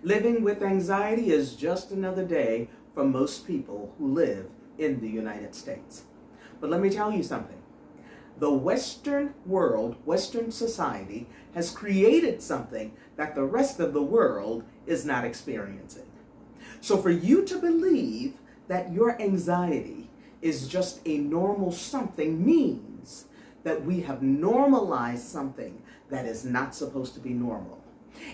Living with anxiety is just another day for most people who live in the United States. But let me tell you something. The Western world, Western society, has created something that the rest of the world is not experiencing. So for you to believe that your anxiety is just a normal something means that we have normalized something that is not supposed to be normal.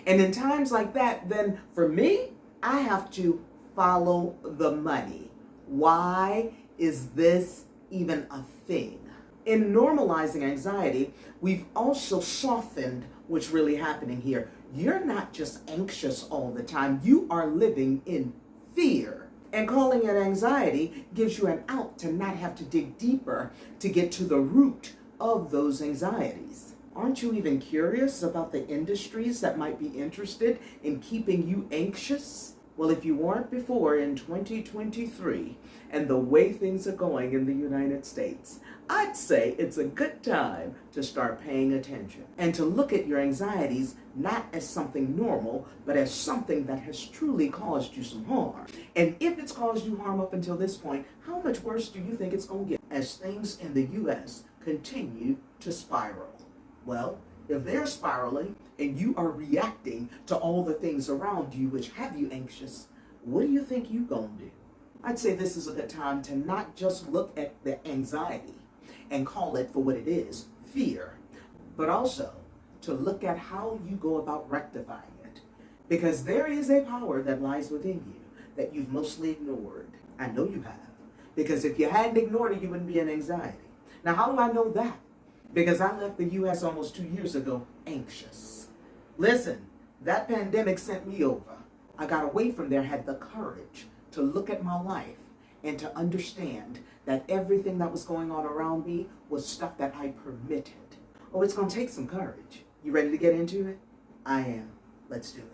And in times like that, then for me, I have to follow the money. Why is this even a thing? In normalizing anxiety, we've also softened what's really happening here. You're not just anxious all the time. You are living in fear. And calling it anxiety gives you an out to not have to dig deeper to get to the root of those anxieties. Aren't you even curious about the industries that might be interested in keeping you anxious? Well, if you weren't before in 2023 and the way things are going in the United States, I'd say it's a good time to start paying attention and to look at your anxieties not as something normal, but as something that has truly caused you some harm. And if it's caused you harm up until this point, how much worse do you think it's going to get as things in the U.S. continue to spiral? Well, if they're spiraling and you are reacting to all the things around you which have you anxious, what do you think you're going to do? I'd say this is a good time to not just look at the anxiety and call it for what it is, fear, but also to look at how you go about rectifying it. Because there is a power that lies within you that you've mostly ignored. I know you have. Because if you hadn't ignored it, you wouldn't be in anxiety. Now, how do I know that? Because I left the U.S. almost 2 years ago anxious. Listen, that pandemic sent me over. I got away from there, had the courage to look at my life and to understand that everything that was going on around me was stuff that I permitted. Oh, it's going to take some courage. You ready to get into it? I am. Let's do it.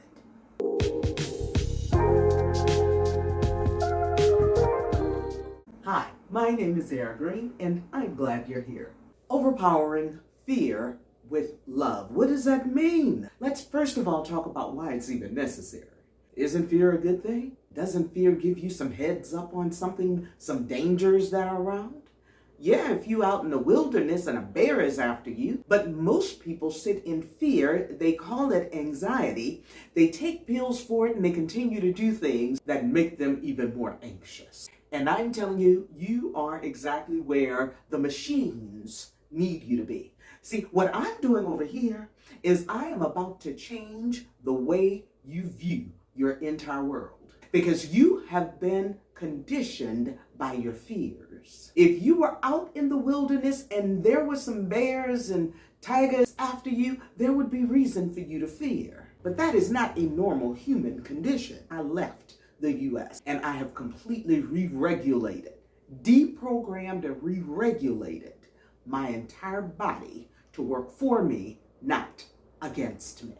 Hi, my name is Zara, and I'm glad you're here. Overpowering fear with love. What does that mean? Let's first of all talk about why it's even necessary. Isn't fear a good thing? Doesn't fear give you some heads up on something, some dangers that are around? Yeah, if you out in the wilderness and a bear is after you, but most people sit in fear. They call it anxiety. They take pills for it and they continue to do things that make them even more anxious. And I'm telling you, you are exactly where the machines need you to be. See, what I'm doing over here is I am about to change the way you view your entire world, because you have been conditioned by your fears. If you were out in the wilderness and there were some bears and tigers after you, there would be reason for you to fear. But that is not a normal human condition. I left the U.S. and I have completely re-regulated, deprogrammed and re-regulated my entire body to work for me, not against me.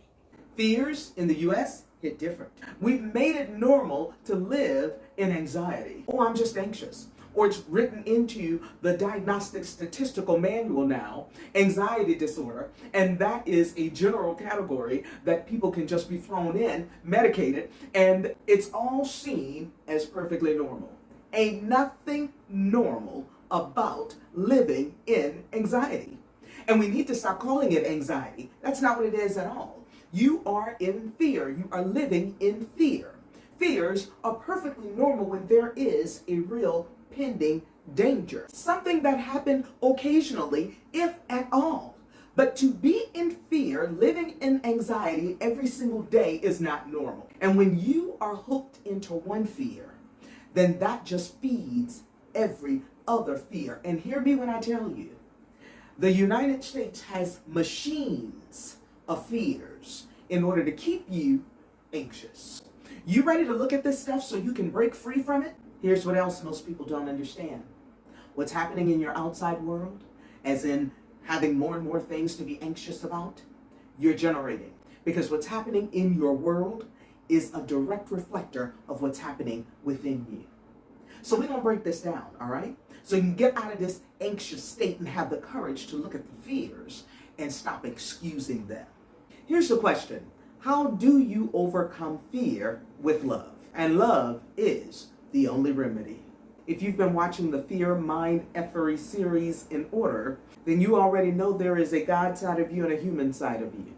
Fears in the U.S. hit different. We've made it normal to live in anxiety. Oh, I'm just anxious. Or it's written into the Diagnostic Statistical Manual now, anxiety disorder, and that is a general category that people can just be thrown in, medicated, and it's all seen as perfectly normal. Ain't nothing normal about living in anxiety. And we need to stop calling it anxiety. That's not what it is at all. You are in fear. You are living in fear. Fears are perfectly normal when there is a real pending danger. Something that happened occasionally, if at all. But to be in fear, living in anxiety every single day is not normal. And when you are hooked into one fear, then that just feeds every other fear. And hear me when I tell you, the United States has machines of fears in order to keep you anxious. You ready to look at this stuff so you can break free from it? Here's what else most people don't understand. What's happening in your outside world, as in having more and more things to be anxious about, you're generating. Because what's happening in your world is a direct reflector of what's happening within you. So we're going to break this down, all right? So you can get out of this anxious state and have the courage to look at the fears and stop excusing them. Here's the question. How do you overcome fear with love? And love is the only remedy. If you've been watching the Fear, Mind, Ckery series in order, then you already know there is a God side of you and a human side of you.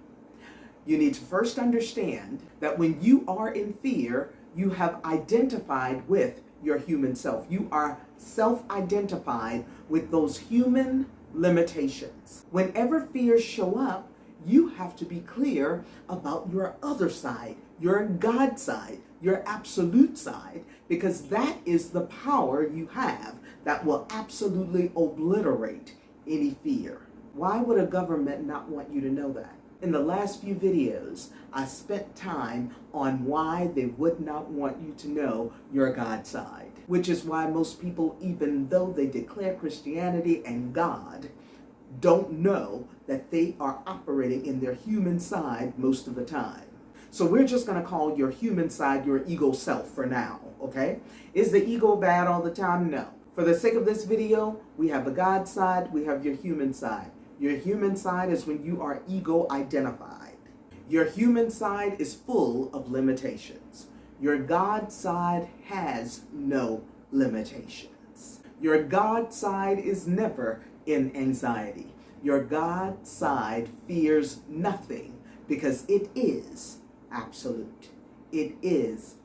You need to first understand that when you are in fear, you have identified with your human self. You are self-identified with those human limitations. Whenever fears show up, you have to be clear about your other side, your God side, your absolute side, because that is the power you have that will absolutely obliterate any fear. Why would a government not want you to know that? In the last few videos, I spent time on why they would not want you to know your God side, which is why most people, even though they declare Christianity and God, don't know that they are operating in their human side most of the time. So we're just going to call your human side your ego self for now, okay? Is the ego bad all the time? No. For the sake of this video, we have the God side, we have your human side. Your human side is when you are ego identified. Your human side is full of limitations. Your God side has no limitations. Your God side is never in anxiety. Your God side fears nothing because it is absolute. It is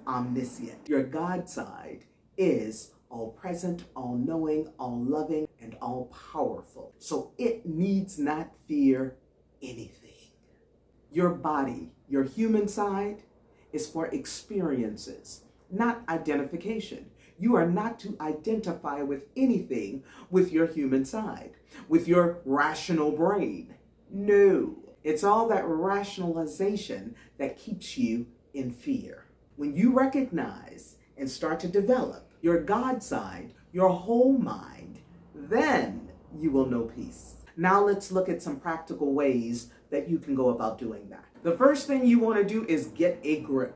omniscient. Your God side is all present, all knowing, all loving, and all powerful. So it needs not fear anything. Your body, your human side, is for experiences, not identification. You are not to identify with anything with your human side, with your rational brain. No, it's all that rationalization that keeps you in fear. When you recognize and start to develop your God side, your whole mind, then you will know peace. Now let's look at some practical ways that you can go about doing that. The first thing you want to do is get a grip.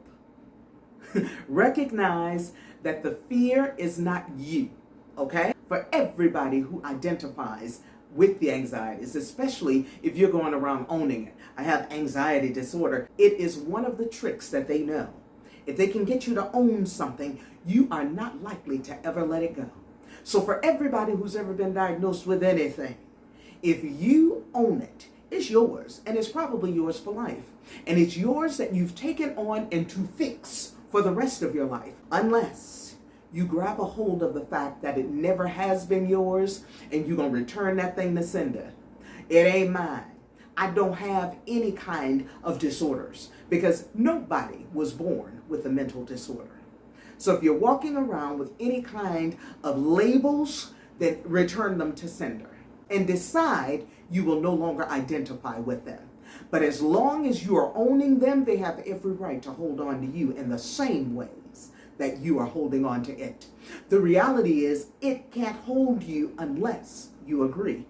Recognize that the fear is not you, okay? For everybody who identifies with the anxieties, especially if you're going around owning it. I have anxiety disorder. It is one of the tricks that they know. If they can get you to own something, you are not likely to ever let it go. So for everybody who's ever been diagnosed with anything, if you own it, it's yours, and it's probably yours for life. And it's yours that you've taken on and to fix for the rest of your life, unless you grab a hold of the fact that it never has been yours and you're going to return that thing to sender. It ain't mine. I don't have any kind of disorders because nobody was born with a mental disorder. So if you're walking around with any kind of labels, then return them to sender and decide you will no longer identify with them. But as long as you are owning them, they have every right to hold on to you in the same ways that you are holding on to it. The reality is it can't hold you unless you agree.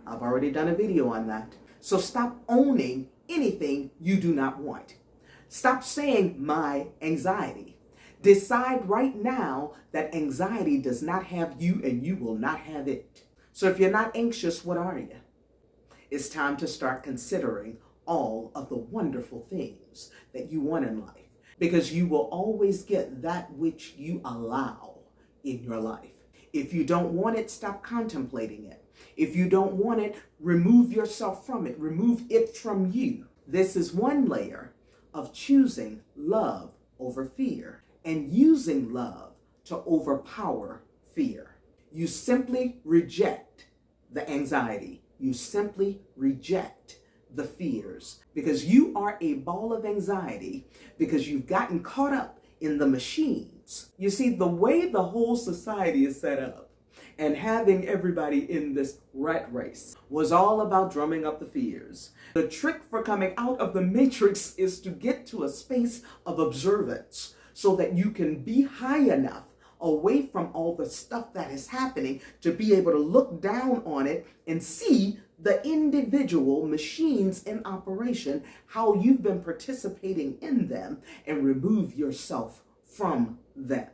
I've already done a video on that. So stop owning anything you do not want. Stop saying my anxiety. Decide right now that anxiety does not have you and you will not have it. So if you're not anxious, what are you? It's time to start considering all of the wonderful things that you want in life, because you will always get that which you allow in your life. If you don't want it, stop contemplating it. If you don't want it, remove yourself from it. Remove it from you. This is one layer of choosing love over fear and using love to overpower fear. You simply reject the anxiety. You simply reject the fears because you are a ball of anxiety because you've gotten caught up in the machines. You see, the way the whole society is set up and having everybody in this rat race was all about drumming up the fears. The trick for coming out of the matrix is to get to a space of observance so that you can be high enough away from all the stuff that is happening to be able to look down on it and see the individual machines in operation, how you've been participating in them, and remove yourself from them.